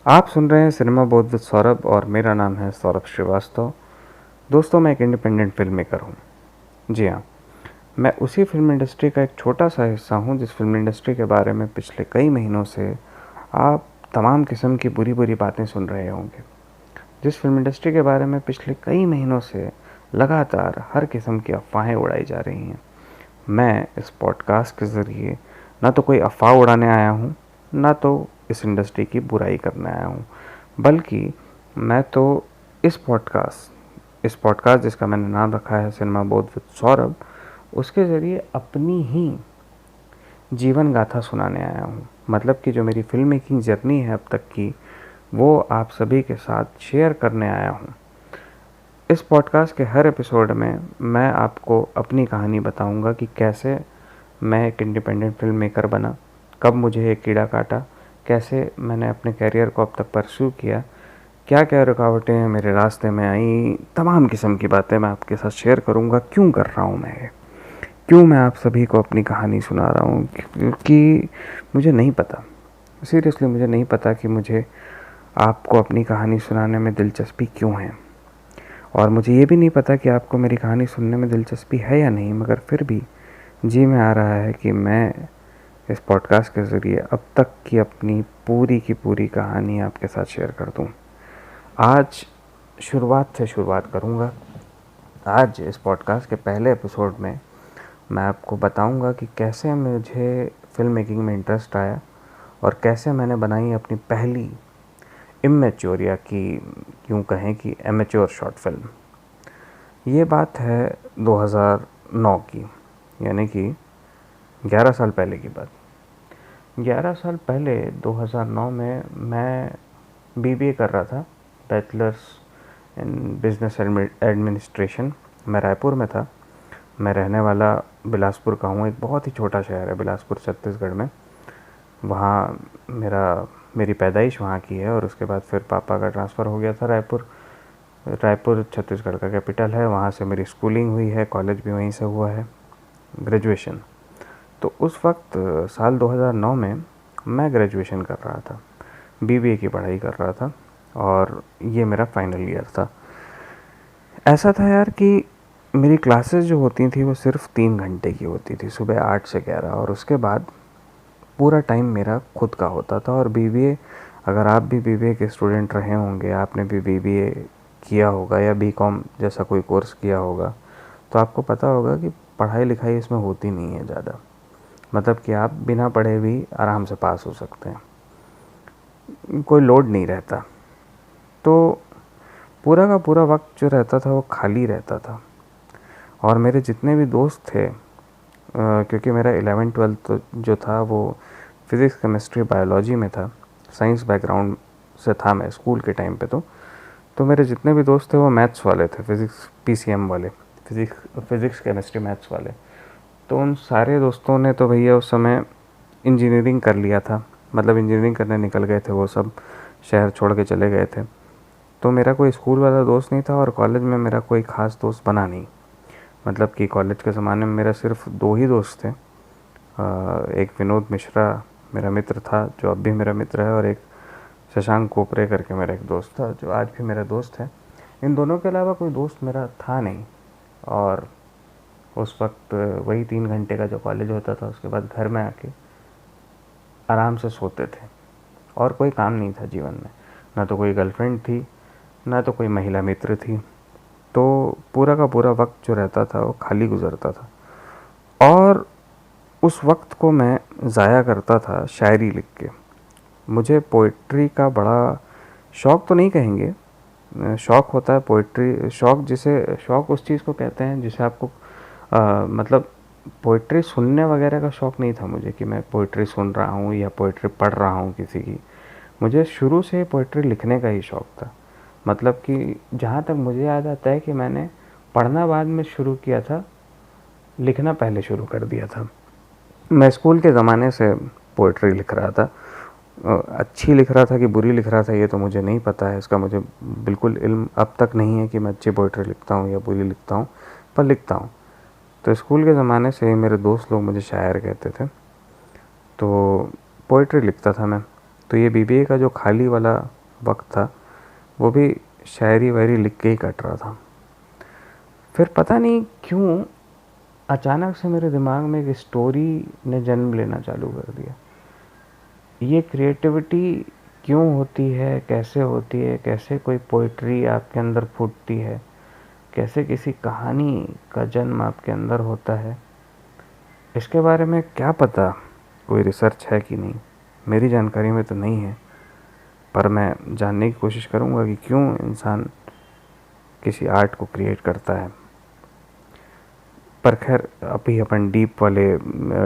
आप सुन रहे हैं सिनेमा बोध विद सौरभ और मेरा नाम है सौरभ श्रीवास्तव। दोस्तों, मैं एक इंडिपेंडेंट फिल्म मेकर हूँ। जी हाँ, मैं उसी फिल्म इंडस्ट्री का एक छोटा सा हिस्सा हूँ जिस फिल्म इंडस्ट्री के बारे में पिछले कई महीनों से आप तमाम किस्म की बुरी बुरी बातें सुन रहे होंगे। जिस फिल्म इंडस्ट्री के बारे में पिछले कई महीनों से लगातार हर किस्म की अफवाहें उड़ाई जा रही हैं। मैं इस पॉडकास्ट के ज़रिए ना तो कोई अफवाह उड़ाने आया हूँ, ना तो इस इंडस्ट्री की बुराई करने आया हूँ, बल्कि मैं तो इस पॉडकास्ट जिसका मैंने नाम रखा है सिनेमा बोध विद सौरभ, उसके ज़रिए अपनी ही जीवन गाथा सुनाने आया हूँ। मतलब कि जो मेरी फिल्म मेकिंग जर्नी है अब तक की, वो आप सभी के साथ शेयर करने आया हूँ। इस पॉडकास्ट के हर एपिसोड में मैं आपको अपनी कहानी बताऊंगा कि कैसे मैं एक इंडिपेंडेंट फिल्म मेकर बना, कब मुझे एक कीड़ा काटा, कैसे मैंने अपने करियर को अब तक परस्यू किया, क्या क्या रुकावटें मेरे रास्ते में आई, तमाम किस्म की बातें मैं आपके साथ शेयर करूंगा। क्यों कर रहा हूँ मैं ये, क्यों मैं आप सभी को अपनी कहानी सुना रहा हूँ? क्योंकि मुझे नहीं पता, सीरियसली मुझे नहीं पता कि मुझे आपको अपनी कहानी सुनाने में दिलचस्पी क्यों है। और मुझे ये भी नहीं पता कि आपको मेरी कहानी सुनने में दिलचस्पी है या नहीं, मगर फिर भी जी में आ रहा है कि मैं इस पॉडकास्ट के ज़रिए अब तक की अपनी पूरी की पूरी कहानी आपके साथ शेयर कर दूं। आज शुरुआत से शुरुआत करूंगा। आज इस पॉडकास्ट के पहले एपिसोड में मैं आपको बताऊंगा कि कैसे मुझे फ़िल्म मेकिंग में इंटरेस्ट आया और कैसे मैंने बनाई अपनी पहली इमेच्योर, या कि यूँ कहें कि एमेच्योर शॉर्ट फिल्म। ये बात है 2009 की, यानी कि 11 साल पहले की बात। 11 साल पहले 2009 में मैं बीबीए कर रहा था, बैचलर्स इन बिजनेस एडमिनिस्ट्रेशन। मैं रायपुर में था। मैं रहने वाला बिलासपुर का हूँ। एक बहुत ही छोटा शहर है बिलासपुर, छत्तीसगढ़ में। वहाँ मेरी पैदाइश वहाँ की है और उसके बाद फिर पापा का ट्रांसफ़र हो गया था रायपुर। रायपुर छत्तीसगढ़ का कैपिटल है। वहाँ से मेरी स्कूलिंग हुई है, कॉलेज भी वहीं से हुआ है, ग्रेजुएशन। तो उस वक्त साल 2009 में मैं ग्रेजुएशन कर रहा था, बीबीए की पढ़ाई कर रहा था और ये मेरा फाइनल ईयर था। ऐसा था यार कि मेरी क्लासेस जो होती थी वो सिर्फ 3 घंटे की होती थी, सुबह 8 से 11, और उसके बाद पूरा टाइम मेरा खुद का होता था। और बीबीए, अगर आप भी बीबीए के स्टूडेंट रहे होंगे, आपने भी बीबीए किया होगा या बीकॉम जैसा कोई कोर्स किया होगा, तो आपको पता होगा कि पढ़ाई लिखाई इसमें होती नहीं है ज़्यादा। मतलब कि आप बिना पढ़े भी आराम से पास हो सकते हैं, कोई लोड नहीं रहता। तो पूरा का पूरा वक्त जो रहता था वो खाली रहता था। और मेरे जितने भी दोस्त थे, क्योंकि मेरा 11th-12th तो जो था वो फिज़िक्स केमिस्ट्री बायोलॉजी में था, साइंस बैकग्राउंड से था मैं स्कूल के टाइम पे। तो मेरे जितने भी दोस्त थे वो मैथ्स वाले थे, फिज़िक्स पीसीएम वाले, फिज़िक्स केमिस्ट्री मैथ्स वाले। तो उन सारे दोस्तों ने तो भैया उस समय इंजीनियरिंग कर लिया था। मतलब इंजीनियरिंग करने निकल गए थे, वो सब शहर छोड़ के चले गए थे। तो मेरा कोई स्कूल वाला दोस्त नहीं था और कॉलेज में मेरा कोई ख़ास दोस्त बना नहीं। मतलब कि कॉलेज के ज़माने में मेरा सिर्फ 2 ही दोस्त थे। एक विनोद मिश्रा मेरा मित्र था, जो अब भी मेरा मित्र है, और एक शशांक कोपरे करके मेरा एक दोस्त था, जो आज भी मेरा दोस्त है। इन दोनों के अलावा कोई दोस्त मेरा था नहीं। और उस वक्त वही 3 घंटे का जो कॉलेज होता था, उसके बाद घर में आके आराम से सोते थे और कोई काम नहीं था जीवन में। ना तो कोई गर्लफ्रेंड थी, ना तो कोई महिला मित्र थी। तो पूरा का पूरा वक्त जो रहता था वो खाली गुजरता था। और उस वक्त को मैं ज़ाया करता था शायरी लिख के। मुझे पोइट्री का बड़ा शौक़ तो नहीं कहेंगे, शौक़ होता है पोइट्री, शौक़ जिसे शौक़ उस चीज़ को कहते हैं जिसे आपको मतलब पोइट्री सुनने वगैरह का शौक़ नहीं था मुझे कि मैं पोइट्री सुन रहा हूँ या पोइट्री पढ़ रहा हूँ किसी की। मुझे शुरू से पोइट्री लिखने का ही शौक़ था। मतलब कि जहाँ तक मुझे याद आता है कि मैंने पढ़ना बाद में शुरू किया था, लिखना पहले शुरू कर दिया था। मैं स्कूल के ज़माने से पोइट्री लिख रहा था। अच्छी लिख रहा था कि बुरी लिख रहा था ये तो मुझे नहीं पता है, इसका मुझे बिल्कुल इल्म अब तक नहीं है कि मैं अच्छी पोइट्री लिखता हूँ या बुरी लिखता हूँ, पर लिखता हूँ। तो स्कूल के ज़माने से मेरे दोस्त लोग मुझे शायर कहते थे। तो पोइट्री लिखता था मैं। तो ये बीबीए का जो खाली वाला वक्त था वो भी शायरी वायरी लिख के ही कट रहा था। फिर पता नहीं क्यों अचानक से मेरे दिमाग में एक स्टोरी ने जन्म लेना चालू कर दिया। ये क्रिएटिविटी क्यों होती है, कैसे होती है, कैसे कोई पोइट्री आपके अंदर फूटती है, कैसे किसी कहानी का जन्म आपके अंदर होता है, इसके बारे में क्या पता कोई रिसर्च है कि नहीं, मेरी जानकारी में तो नहीं है। पर मैं जानने की कोशिश करूँगा कि क्यों इंसान किसी आर्ट को क्रिएट करता है। पर खैर अभी अपन डीप वाले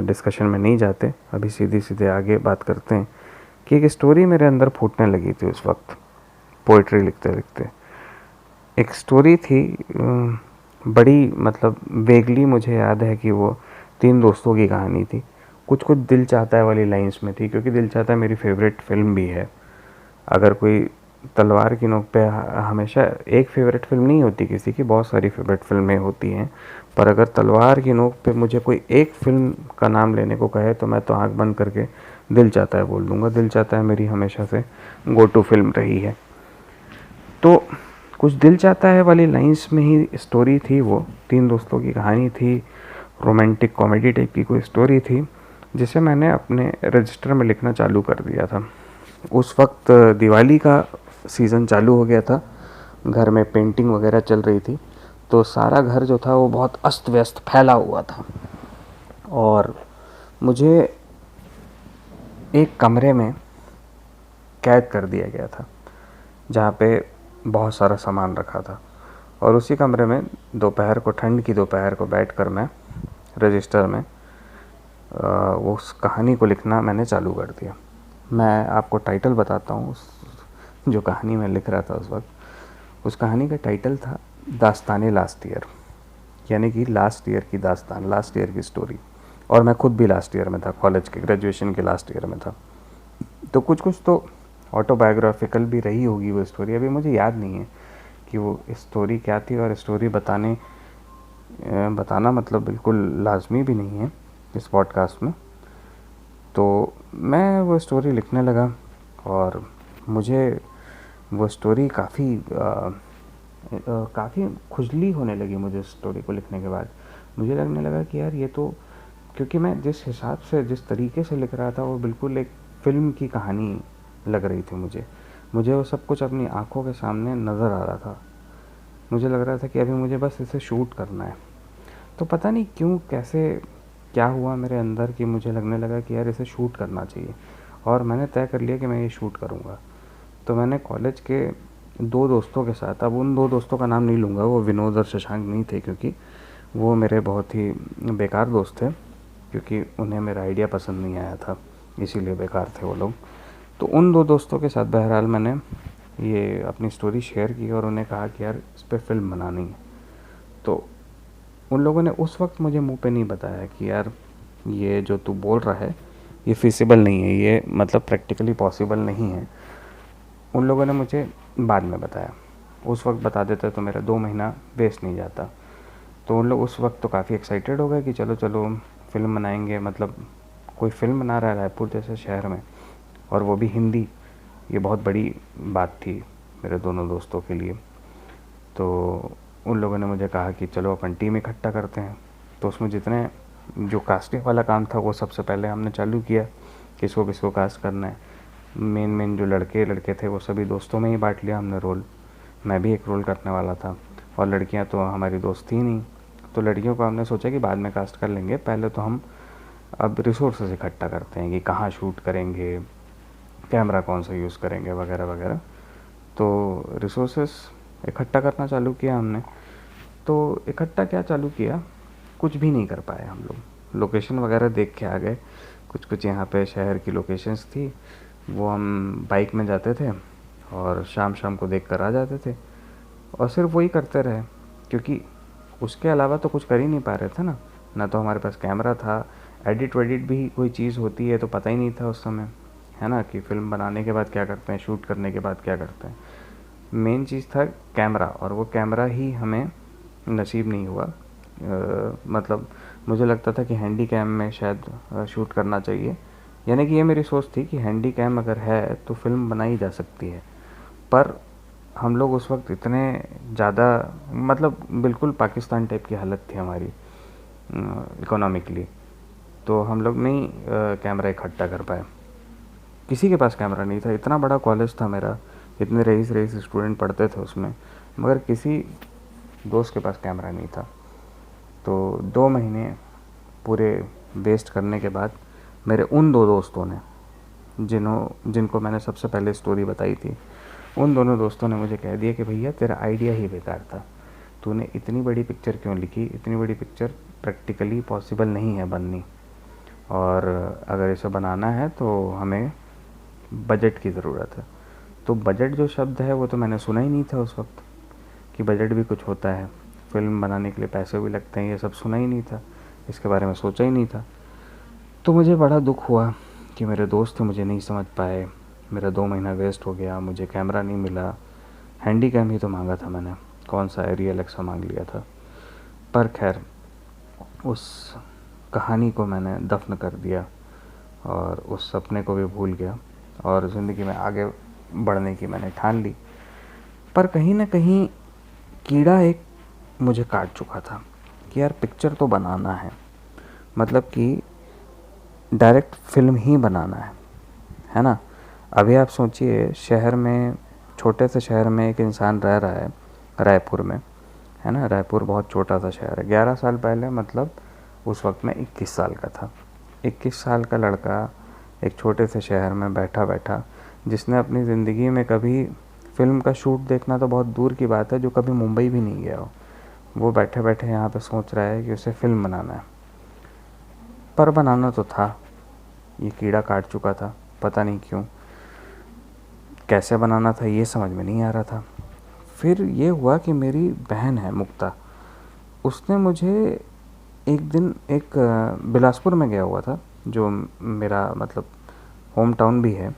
डिस्कशन में नहीं जाते, अभी सीधे सीधे आगे बात करते हैं कि एक स्टोरी मेरे अंदर फूटने लगी थी उस वक्त पोइट्री लिखते लिखते। एक स्टोरी थी, बड़ी मतलब वेगली मुझे याद है कि वो 3 दोस्तों की कहानी थी। कुछ कुछ दिल चाहता है वाली लाइंस में थी, क्योंकि दिल चाहता है मेरी फेवरेट फिल्म भी है। अगर कोई तलवार की नोक पे हमेशा एक फेवरेट फिल्म नहीं होती किसी की, बहुत सारी फेवरेट फिल्में होती हैं, पर अगर तलवार की नोक पे मुझे कोई एक फिल्म का नाम लेने को कहे तो मैं तो आंख बंद करके दिल चाहता है बोल दूंगा। दिल चाहता है मेरी हमेशा से गो टू फिल्म रही है। तो कुछ दिल चाहता है वाली लाइंस में ही स्टोरी थी, वो 3 दोस्तों की कहानी थी, रोमांटिक कॉमेडी टाइप की कोई स्टोरी थी, जिसे मैंने अपने रजिस्टर में लिखना चालू कर दिया था। उस वक्त दिवाली का सीज़न चालू हो गया था, घर में पेंटिंग वगैरह चल रही थी, तो सारा घर जो था वो बहुत अस्त व्यस्त फैला हुआ था। और मुझे एक कमरे में कैद कर दिया गया था जहाँ पे बहुत सारा सामान रखा था, और उसी कमरे में दोपहर को, ठंड की दोपहर को बैठकर मैं रजिस्टर में उस कहानी को लिखना मैंने चालू कर दिया। मैं आपको टाइटल बताता हूँ, उस जो कहानी मैं लिख रहा था उस वक्त, उस कहानी का टाइटल था दास्ताने लास्ट ईयर, यानी कि लास्ट ईयर की दास्तान, लास्ट ईयर की स्टोरी। और मैं खुद भी लास्ट ईयर में था, कॉलेज के ग्रेजुएशन के लास्ट ईयर में था, तो कुछ कुछ तो ऑटोबायोग्राफिकल भी रही होगी वो स्टोरी। अभी मुझे याद नहीं है कि वो स्टोरी क्या थी, और स्टोरी बताना मतलब बिल्कुल लाजमी भी नहीं है इस पॉडकास्ट में। तो मैं वो स्टोरी लिखने लगा, और मुझे वो स्टोरी काफ़ी खुजली होने लगी मुझे उस स्टोरी को लिखने के बाद। मुझे लगने लगा कि यार ये तो, क्योंकि मैं जिस हिसाब से, जिस तरीके से लिख रहा था, वो बिल्कुल एक फ़िल्म की कहानी लग रही थी मुझे वो सब कुछ अपनी आंखों के सामने नज़र आ रहा था। मुझे लग रहा था कि अभी मुझे बस इसे शूट करना है। तो पता नहीं क्यों, कैसे, क्या हुआ मेरे अंदर कि मुझे लगने लगा कि यार इसे शूट करना चाहिए, और मैंने तय कर लिया कि मैं ये शूट करूँगा। तो मैंने कॉलेज के 2 दोस्तों के साथ, अब उन 2 दोस्तों का नाम नहीं लूँगा, वो विनोद और शशांक नहीं थे, क्योंकि वो मेरे बहुत ही बेकार दोस्त थे, क्योंकि उन्हें मेरा आइडिया पसंद नहीं आया था, इसीलिए बेकार थे वो लोग। तो उन 2 दोस्तों के साथ बहरहाल मैंने ये अपनी स्टोरी शेयर की, और उन्हें कहा कि यार इस पर फिल्म बनानी है। तो उन लोगों ने उस वक्त मुझे मुंह पे नहीं बताया कि यार ये जो तू बोल रहा है ये फिजिबल नहीं है, ये मतलब प्रैक्टिकली पॉसिबल नहीं है। उन लोगों ने मुझे बाद में बताया। उस वक्त बता देते तो मेरा 2 महीना वेस्ट नहीं जाता। तो उन लोग उस वक्त तो काफ़ी एक्साइटेड हो गए कि चलो चलो फ़िल्म बनाएंगे, मतलब कोई फ़िल्म बना रहा है रायपुर जैसे शहर में, और वो भी हिंदी। ये बहुत बड़ी बात थी मेरे दोनों दोस्तों के लिए। तो उन लोगों ने मुझे कहा कि चलो अपन टीम इकट्ठा करते हैं। तो उसमें जितने जो कास्टिंग वाला काम था वो सबसे पहले हमने चालू किया, किसको किसको कास्ट करना है। मेन जो लड़के थे वो सभी दोस्तों में ही बांट लिया हमने रोल। मैं भी एक रोल करने वाला था, और लड़कियां तो हमारी दोस्त थी नहीं, तो लड़कियों को हमने सोचा कि बाद में कास्ट कर लेंगे, पहले तो हम अब रिसोर्सेज इकट्ठा करते हैं कि कहाँ शूट करेंगे, कैमरा कौन सा यूज़ करेंगे, वगैरह वगैरह। तो रिसोर्सेस इकट्ठा करना चालू किया हमने। तो इकट्ठा क्या चालू किया, कुछ भी नहीं कर पाए हम लोग। लोकेशन वगैरह देख के आ गए, कुछ कुछ यहाँ पे शहर की लोकेशंस थी, वो हम बाइक में जाते थे और शाम शाम को देख कर आ जाते थे, और सिर्फ वही करते रहे, क्योंकि उसके अलावा तो कुछ कर ही नहीं पा रहे थे ना तो हमारे पास कैमरा था। एडिट वेडिट भी कोई चीज़ होती है तो पता ही नहीं था उस समय, है ना, कि फ़िल्म बनाने के बाद क्या करते हैं, शूट करने के बाद क्या करते हैं। मेन चीज़ था कैमरा, और वो कैमरा ही हमें नसीब नहीं हुआ। मतलब मुझे लगता था कि हैंडी कैम में शायद शूट करना चाहिए, यानी कि ये मेरी सोच थी कि हैंडी कैम अगर है तो फिल्म बनाई जा सकती है। पर हम लोग उस वक्त इतने ज़्यादा, मतलब बिल्कुल पाकिस्तान टाइप की हालत थी हमारी इकोनॉमिकली, तो हम लोग नहीं कैमरा इकट्ठा कर पाए। किसी के पास कैमरा नहीं था। इतना बड़ा कॉलेज था मेरा, इतने रईस रईस स्टूडेंट पढ़ते थे उसमें, मगर किसी दोस्त के पास कैमरा नहीं था। तो 2 महीने पूरे वेस्ट करने के बाद मेरे उन 2 दोस्तों ने, जिनको मैंने सबसे पहले स्टोरी बताई थी, उन दोनों दोस्तों ने मुझे कह दिया कि भैया तेरा आइडिया ही बेकार था, तूने इतनी बड़ी पिक्चर क्यों लिखी, इतनी बड़ी पिक्चर प्रैक्टिकली पॉसिबल नहीं है बननी, और अगर इसे बनाना है तो हमें बजट की ज़रूरत है। तो बजट जो शब्द है वो तो मैंने सुना ही नहीं था उस वक्त, कि बजट भी कुछ होता है, फिल्म बनाने के लिए पैसे भी लगते हैं, ये सब सुना ही नहीं था, इसके बारे में सोचा ही नहीं था। तो मुझे बड़ा दुख हुआ कि मेरे दोस्त मुझे नहीं समझ पाए, मेरा 2 महीना वेस्ट हो गया, मुझे कैमरा नहीं मिला। हैंडी कैम ही तो मांगा था मैंने, कौन सा एरियल एक्सा मांग लिया था। पर खैर, उस कहानी को मैंने दफन कर दिया और उस सपने को भी भूल गया, और ज़िंदगी में आगे बढ़ने की मैंने ठान ली। पर कहीं ना कहीं कीड़ा एक मुझे काट चुका था कि यार पिक्चर तो बनाना है, मतलब कि डायरेक्ट फिल्म ही बनाना है ना। अभी आप सोचिए, शहर में, छोटे से शहर में एक इंसान रह रहा है, रायपुर में, है ना। रायपुर बहुत छोटा सा शहर है। 11 साल पहले, मतलब उस वक्त मैं 21 साल का था। 21 साल का लड़का एक छोटे से शहर में बैठा बैठा, जिसने अपनी ज़िंदगी में कभी फिल्म का शूट देखना तो बहुत दूर की बात है, जो कभी मुंबई भी नहीं गया हो, वो बैठे बैठे यहाँ पे सोच रहा है कि उसे फिल्म बनाना है। पर बनाना तो था, ये कीड़ा काट चुका था, पता नहीं क्यों, कैसे बनाना था ये समझ में नहीं आ रहा था। फिर ये हुआ कि मेरी बहन है मुक्ता, उसने मुझे एक दिन, एक बिलासपुर में गया हुआ था, जो मेरा मतलब होम टाउन भी है,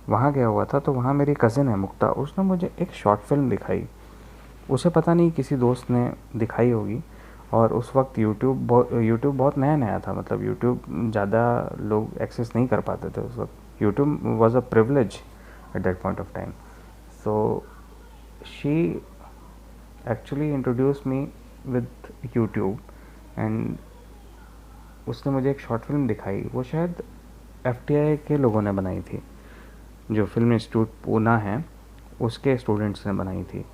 वहाँ गया हुआ था। तो वहाँ मेरी कज़िन है मुक्ता, उसने मुझे एक शॉर्ट फिल्म दिखाई। उसे पता नहीं किसी दोस्त ने दिखाई होगी। और उस वक्त यूट्यूब बहुत नया नया था, मतलब यूट्यूब ज़्यादा लोग एक्सेस नहीं कर पाते थे उस वक्त। YouTube was a privilege eight that point of time. So she actually introduce me with YouTube, and उसने मुझे एक शॉर्ट फिल्म दिखाई। वो शायद FTI के लोगों ने बनाई थी, जो फिल्म इंस्टीट्यूट पूना है उसके स्टूडेंट्स ने बनाई थी।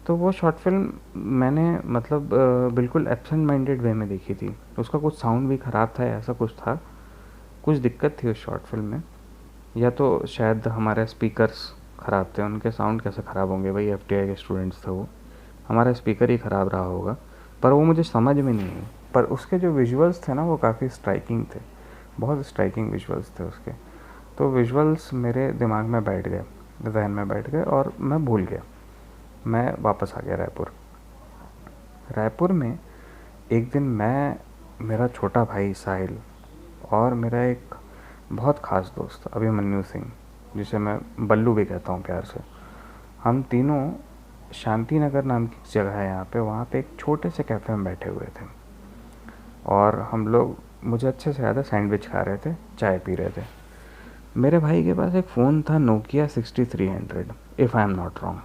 तो वो शॉर्ट फिल्म मैंने मतलब बिल्कुल एब्सेंट माइंडेड वे में देखी थी। उसका कुछ साउंड भी ख़राब था, ऐसा कुछ था, कुछ दिक्कत थी उस शॉर्ट फिल्म में, या तो शायद हमारे स्पीकर्स ख़राब थे। उनके साउंड कैसे ख़राब होंगे भाई, FTI के स्टूडेंट्स थे वो, हमारा स्पीकर ही ख़राब रहा होगा। पर वो मुझे समझ में नहीं आई। पर उसके जो विजुअल्स थे ना, वो काफ़ी स्ट्राइकिंग थे, बहुत स्ट्राइकिंग विजुअल्स थे उसके। तो विजुअल्स मेरे दिमाग में बैठ गए, जहन में बैठ गए, और मैं भूल गया। मैं वापस आ गया रायपुर। रायपुर में एक दिन मैं, मेरा छोटा भाई साहिल, और मेरा एक बहुत ख़ास दोस्त अभिमन्यु सिंह, जिसे मैं बल्लू भी कहता हूँ प्यार से, हम तीनों शांति नगर नाम की जगह है यहाँ पे, वहाँ पे एक छोटे से कैफ़े में बैठे हुए थे। और हम लोग, मुझे अच्छे से याद है, सैंडविच खा रहे थे, चाय पी रहे थे। मेरे भाई के पास एक फ़ोन था, Nokia 6300, if I am not wrong.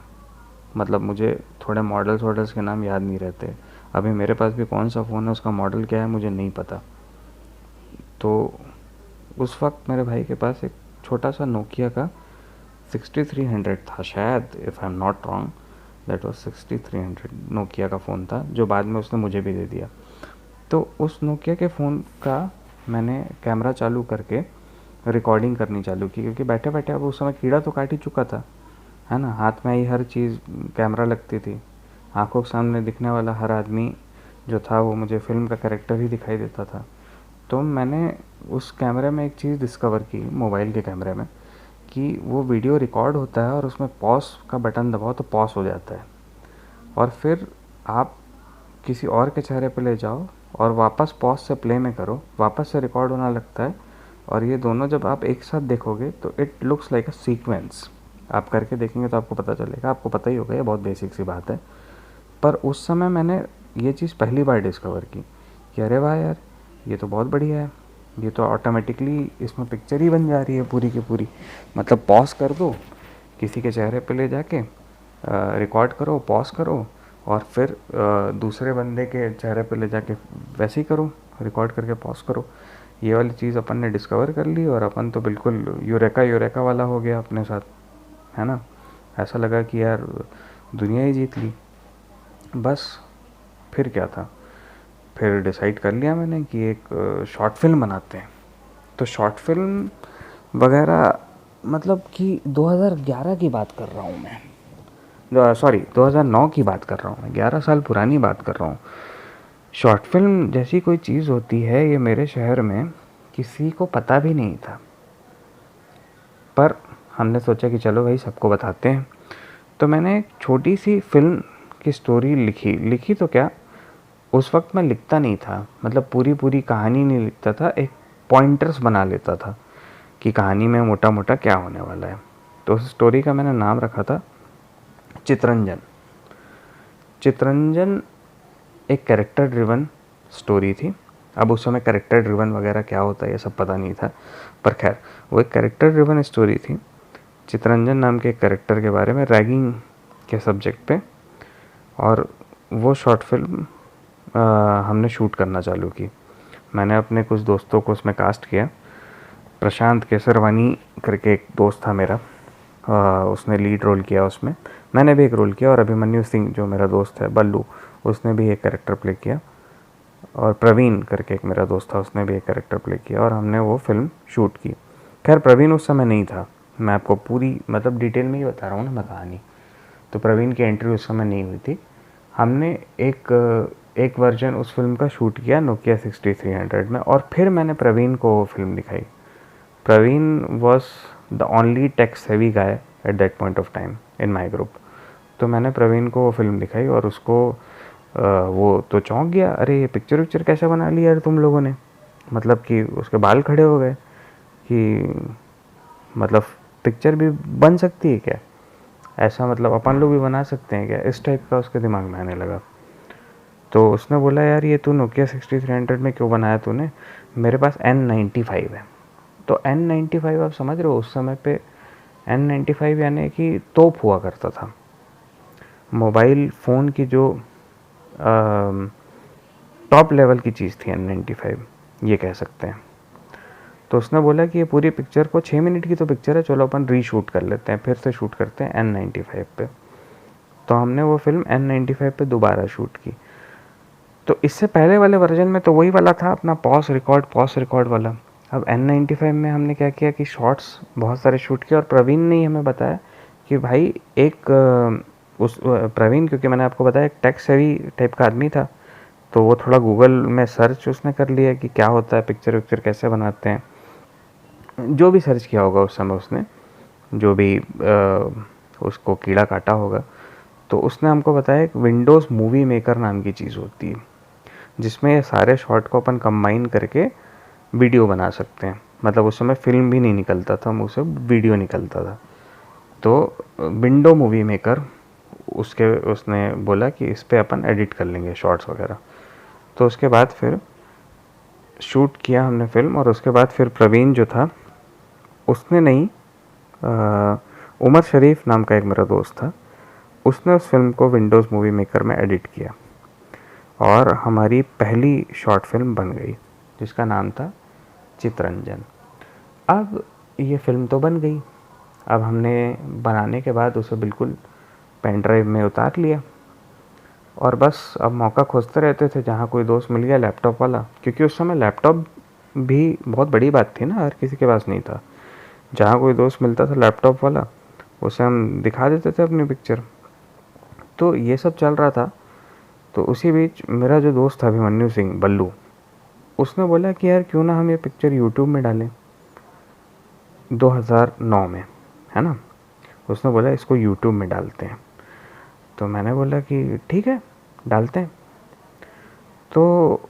मतलब मुझे थोड़े मॉडल्स के नाम याद नहीं रहते। अभी मेरे पास भी कौन सा फ़ोन है, उसका मॉडल क्या है मुझे नहीं पता। तो उस वक्त मेरे भाई के पास एक छोटा सा नोकिया का 6300 था शायद, if I am not wrong, that was 6300 Nokia का फ़ोन था, जो बाद में उसने मुझे भी दे दिया। तो उस नोकिया के फ़ोन का मैंने कैमरा चालू करके रिकॉर्डिंग करनी चालू की, क्योंकि बैठे बैठे अब उस समय कीड़ा तो काट ही चुका था, है ना। हाथ में ही हर चीज़ कैमरा लगती थी, आंखों के सामने दिखने वाला हर आदमी जो था वो मुझे फिल्म का कैरेक्टर ही दिखाई देता था। तो मैंने उस कैमरे में एक चीज़ डिस्कवर की, मोबाइल के कैमरे में, कि वो वीडियो रिकॉर्ड होता है और उसमें पॉज का बटन दबाओ तो पॉज हो जाता है, और फिर आप किसी और के चेहरे पे ले जाओ और वापस पॉज से प्ले में करो, वापस से रिकॉर्ड होना लगता है। और ये दोनों जब आप एक साथ देखोगे तो it looks like a sequence. आप करके देखेंगे तो आपको पता चलेगा, आपको पता ही होगा, ये बहुत बेसिक सी बात है। पर उस समय मैंने ये चीज़ पहली बार डिस्कवर की कि अरे वाह यार, ये तो बहुत बढ़िया है। ये तो ऑटोमेटिकली इसमें पिक्चर ही बन जा रही है पूरी की पूरी। मतलब पॉज कर दो, किसी के चेहरे पे ले जाके रिकॉर्ड करो, पॉज करो, और फिर दूसरे बंदे के चेहरे पे ले जाके वैसे ही करो, रिकॉर्ड करके पॉज करो। ये वाली चीज़ अपन ने डिस्कवर कर ली और अपन तो बिल्कुल यूरेका वाला हो गया अपने साथ, है ना। ऐसा लगा कि यार दुनिया ही जीत ली। बस फिर क्या था, फिर डिसाइड कर लिया मैंने कि एक शॉर्ट फिल्म बनाते हैं। तो शॉर्ट फिल्म वगैरह मतलब कि 2011 की बात कर रहा हूँ मैं, सॉरी 2009 की बात कर रहा हूँ मैं, 11 साल पुरानी बात कर रहा हूँ। शॉर्ट फिल्म जैसी कोई चीज़ होती है ये मेरे शहर में किसी को पता भी नहीं था, पर हमने सोचा कि चलो भाई सबको बताते हैं। तो मैंने एक छोटी सी फिल्म की स्टोरी लिखी तो क्या, उस वक्त मैं लिखता नहीं था, मतलब पूरी कहानी नहीं लिखता था, एक पॉइंटर्स बना लेता था कि कहानी में मोटा मोटा क्या होने वाला है। तो उस स्टोरी का मैंने नाम रखा था चितरंजन। चितरंजन एक कैरेक्टर ड्रिवन स्टोरी थी। अब उस समय कैरेक्टर ड्रिवन वगैरह क्या होता है ये सब पता नहीं था, पर खैर वो एक कैरेक्टर ड्रिवन स्टोरी थी चितरंजन नाम के एक कैरेक्टर के बारे में, रैगिंग के सब्जेक्ट पे। और वो शॉर्ट फिल्म हमने शूट करना चालू की। मैंने अपने कुछ दोस्तों को उसमें कास्ट किया। प्रशांत केसरवानी करके एक दोस्त था मेरा, उसने लीड रोल किया उसमें, मैंने भी एक रोल किया, और अभिमन्यु सिंह जो मेरा दोस्त है बल्लू, उसने भी एक कैरेक्टर प्ले किया, और प्रवीण करके एक मेरा दोस्त था उसने भी एक कैरेक्टर प्ले किया, और हमने वो फिल्म शूट की। खैर प्रवीण उस समय नहीं था, मैं आपको पूरी मतलब डिटेल में ही बता रहा हूँ ना मैं कहानी। तो प्रवीण की एंट्री उस समय नहीं हुई थी। हमने एक वर्जन उस फिल्म का शूट किया नोकिया 6300 में, और फिर मैंने प्रवीण को वो फिल्म दिखाई। Praveen was the only tech savvy guy at that point of time in my group. तो मैंने प्रवीण को वो फिल्म दिखाई और उसको वो तो चौंक गया, अरे ये पिक्चर कैसे बना ली यार तुम लोगों ने। मतलब कि उसके बाल खड़े हो गए कि मतलब पिक्चर भी बन सकती है क्या, ऐसा मतलब अपन लोग भी बना सकते हैं क्या, इस टाइप का उसके दिमाग में आने लगा। तो उसने बोला यार ये तू नोकिया 6300 में क्यों बनाया तूने, मेरे पास N95 है। तो N95 आप समझ रहे हो उस समय पे N95 यानी कि तोप हुआ करता था, मोबाइल फ़ोन की जो टॉप लेवल की चीज़ थी N95, ये कह सकते हैं। तो उसने बोला कि ये पूरी पिक्चर को 6 मिनट की तो पिक्चर है, चलो अपन रीशूट कर लेते हैं, फिर से शूट करते हैं N95 पे। तो हमने वो फिल्म N95 पे दोबारा शूट की। तो इससे पहले वाले वर्जन में तो वही वाला था अपना पॉज रिकॉर्ड वाला। अब N95 में हमने क्या किया कि शॉर्ट्स बहुत सारे शूट किए, और प्रवीण ने ही हमें बताया कि भाई एक उस प्रवीण, क्योंकि मैंने आपको बताया एक टेक सेवी टाइप का आदमी था, तो वो थोड़ा गूगल में सर्च उसने कर लिया कि क्या होता है पिक्चर विक्चर कैसे बनाते हैं, जो भी सर्च किया होगा उस समय उसने, जो भी उसको कीड़ा काटा होगा। तो उसने हमको बताया एक विंडोज़ मूवी मेकर नाम की चीज़ होती है, जिसमें ये सारे शॉट को अपन कंबाइन करके वीडियो बना सकते हैं। मतलब उस समय फिल्म भी नहीं निकलता था, मुझसे वीडियो निकलता था। तो विंडो मूवी मेकर उसने बोला कि इस पर अपन एडिट कर लेंगे शॉर्ट्स वगैरह। तो उसके बाद फिर शूट किया हमने फिल्म, और उसके बाद फिर प्रवीण जो था उसने नहीं, उमर शरीफ नाम का एक मेरा दोस्त था, उसने उस फिल्म को विंडोज़ मूवी मेकर में एडिट किया, और हमारी पहली शॉर्ट फिल्म बन गई जिसका नाम था चितरंजन। अब ये फिल्म तो बन गई, अब हमने बनाने के बाद उसे बिल्कुल पेन ड्राइव में उतार लिया, और बस अब मौका खोजते रहते थे जहाँ कोई दोस्त मिल गया लैपटॉप वाला, क्योंकि उस समय लैपटॉप भी बहुत बड़ी बात थी ना, हर किसी के पास नहीं था। जहाँ कोई दोस्त मिलता था लैपटॉप वाला, उसे हम दिखा देते थे अपनी पिक्चर। तो ये सब चल रहा था। तो उसी बीच मेरा जो दोस्त था अभिमन्यु सिंह बल्लू, उसने बोला कि यार क्यों ना हम ये पिक्चर यूट्यूब में डालें, 2009 में, है ना। उसने बोला इसको यूट्यूब में डालते हैं। तो मैंने बोला कि ठीक है डालते हैं। तो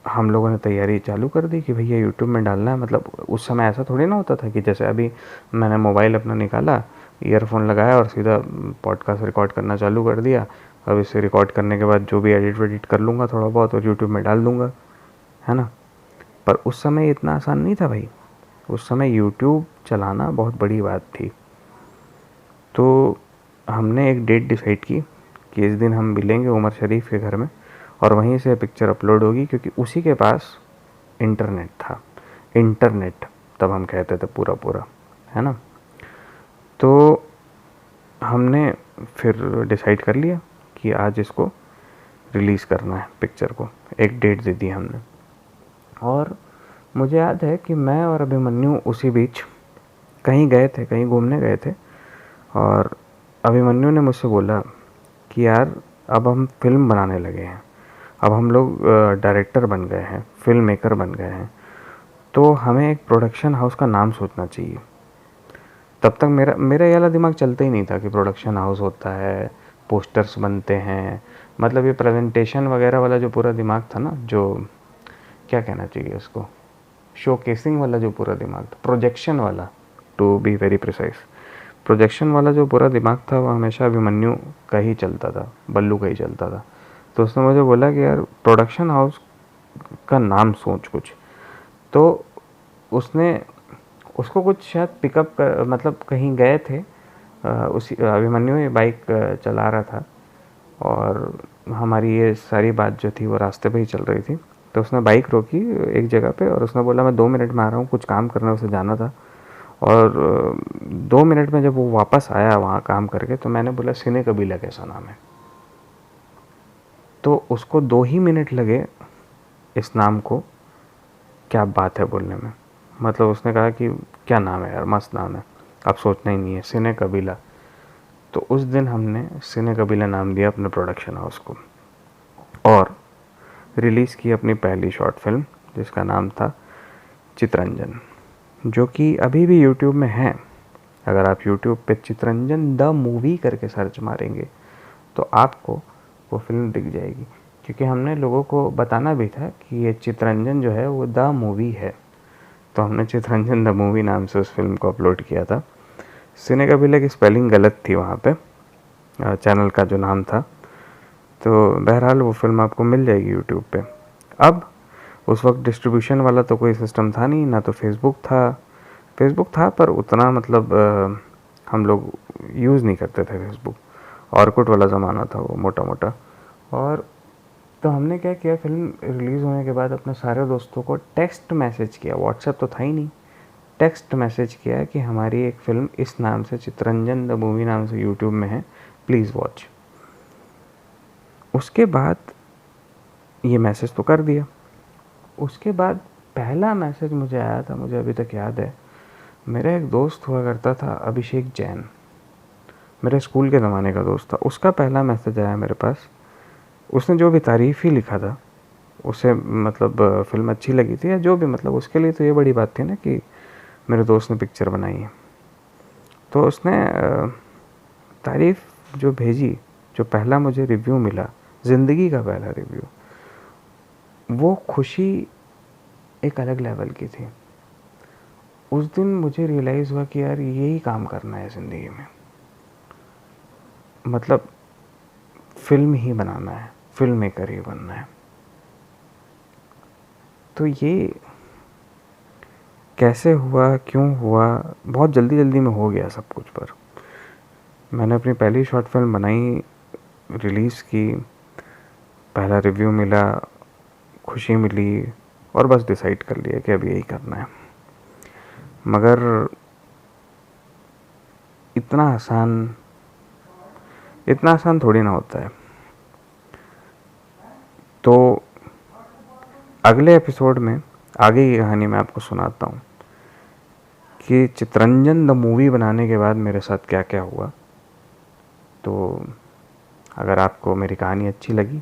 हम लोगों ने तैयारी चालू कर दी कि भैया यूट्यूब में डालना है। मतलब उस समय ऐसा थोड़ी ना होता था कि जैसे अभी मैंने मोबाइल अपना निकाला, ईयरफोन लगाया और सीधा पॉडकास्ट रिकॉर्ड करना चालू कर दिया। अब इसे रिकॉर्ड करने के बाद जो भी एडिट वेडिट कर लूँगा थोड़ा बहुत और यूट्यूब में डाल दूँगा, है ना। पर उस समय इतना आसान नहीं था भाई, उस समय यूट्यूब चलाना बहुत बड़ी बात थी। तो हमने एक डेट डिसाइड की कि इस दिन हम मिलेंगे उमर शरीफ के घर में और वहीं से पिक्चर अपलोड होगी, क्योंकि उसी के पास इंटरनेट था। इंटरनेट तब हम कहते थे पूरा पूरा, है ना। तो हमने फिर डिसाइड कर लिया कि आज इसको रिलीज़ करना है पिक्चर को। एक डेट दे दी हमने। और मुझे याद है कि मैं और अभिमन्यु उसी बीच कहीं गए थे, कहीं घूमने गए थे, और अभिमन्यु ने मुझसे बोला कि यार अब हम फिल्म बनाने लगे हैं, अब हम लोग डायरेक्टर बन गए हैं, फिल्म मेकर बन गए हैं, तो हमें एक प्रोडक्शन हाउस का नाम सोचना चाहिए। तब तक मेरा ये वाला दिमाग चलता ही नहीं था कि प्रोडक्शन हाउस होता है, पोस्टर्स बनते हैं, मतलब ये प्रेजेंटेशन वगैरह वाला जो पूरा दिमाग था ना, जो क्या कहना चाहिए उसको, शोकेसिंग वाला जो पूरा दिमाग था, प्रोजेक्शन वाला, to be very precise, projection वाला जो पूरा दिमाग था वो हमेशा अभिमन्यु का ही चलता था, बल्लू का ही चलता था। तो उसने मुझे बोला कि यार प्रोडक्शन हाउस का नाम सोच कुछ। तो उसने उसको कुछ शायद पिकअप कर, मतलब कहीं गए थे, उसी अभिमन्यु ये बाइक चला रहा था और हमारी ये सारी बात जो थी वो रास्ते पे ही चल रही थी। तो उसने बाइक रोकी एक जगह पे और उसने बोला मैं 2 मिनट में आ रहा हूँ, कुछ काम करना, उसे जाना था। और 2 मिनट में जब वो वापस आया वहाँ काम करके, तो मैंने बोला सिने कबीला कैसा नाम है। तो उसको 2 ही मिनट लगे इस नाम को क्या बात है बोलने में। मतलब उसने कहा कि क्या नाम है यार, मस्त नाम है, अब सोचना ही नहीं है, सिने कबीला। तो उस दिन हमने सिने कबीला नाम दिया अपने प्रोडक्शन हाउस को और रिलीज़ की अपनी पहली शॉर्ट फिल्म, जिसका नाम था चितरंजन, जो कि अभी भी यूट्यूब में है। अगर आप यूट्यूब पे चितरंजन द मूवी करके सर्च मारेंगे तो आपको वो फिल्म दिख जाएगी, क्योंकि हमने लोगों को बताना भी था कि ये चितरंजन जो है वो द मूवी है। तो हमने चितरंजन द मूवी नाम से उस फिल्म को अपलोड किया था। सिने कबीला की स्पेलिंग गलत थी वहाँ पे, चैनल का जो नाम था। तो बहरहाल वो फिल्म आपको मिल जाएगी यूट्यूब पे। अब उस वक्त डिस्ट्रीब्यूशन वाला तो कोई सिस्टम था नहीं, ना तो फेसबुक था पर उतना मतलब हम लोग यूज़ नहीं करते थे फेसबुक। ऑर्कुट वाला ज़माना था वो, मोटा मोटा। और तो हमने क्या किया, फिल्म रिलीज़ होने के बाद अपने सारे दोस्तों को टेक्स्ट मैसेज किया, व्हाट्सएप तो था ही नहीं, टेक्स्ट मैसेज किया कि हमारी एक फ़िल्म इस नाम से, चितरंजन द मूवी नाम से यूट्यूब में है, प्लीज़ वॉच। उसके बाद ये मैसेज तो कर दिया। उसके बाद पहला मैसेज मुझे आया था, मुझे अभी तक याद है, मेरा एक दोस्त हुआ करता था अभिषेक जैन, मेरे स्कूल के ज़माने का दोस्त था। उसका पहला मैसेज आया मेरे पास। उसने जो भी तारीफ़ ही लिखा था, उसे मतलब फ़िल्म अच्छी लगी थी या जो भी, मतलब उसके लिए तो ये बड़ी बात थी ना कि मेरे दोस्त ने पिक्चर बनाई है। तो उसने तारीफ़ जो भेजी, जो पहला मुझे रिव्यू मिला, ज़िंदगी का पहला रिव्यू, वो खुशी एक अलग लेवल की थी। उस दिन मुझे रियलाइज़ हुआ कि यार यही काम करना है ज़िंदगी में, मतलब फिल्म ही बनाना है, फिल्म मेकर ही बनना है। तो ये कैसे हुआ, क्यों हुआ, बहुत जल्दी जल्दी में हो गया सब कुछ। पर मैंने अपनी पहली शॉर्ट फिल्म बनाई, रिलीज़ की, पहला रिव्यू मिला, खुशी मिली और बस डिसाइड कर लिया कि अब यही करना है। मगर इतना आसान थोड़ी ना होता है। तो अगले एपिसोड में आगे की कहानी मैं आपको सुनाता हूँ कि चितरंजन द मूवी बनाने के बाद मेरे साथ क्या क्या हुआ। तो अगर आपको मेरी कहानी अच्छी लगी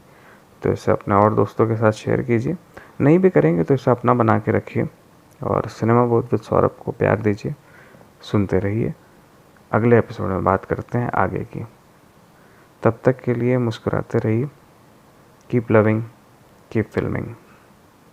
तो इसे अपने और दोस्तों के साथ शेयर कीजिए, नहीं भी करेंगे तो इसे अपना बना के रखिए और सिनेमा बोध विद सौरभ को प्यार दीजिए, सुनते रहिए। अगले एपिसोड में बात करते हैं आगे की। तब तक के लिए मुस्कुराते रहिए। Keep loving, keep filming.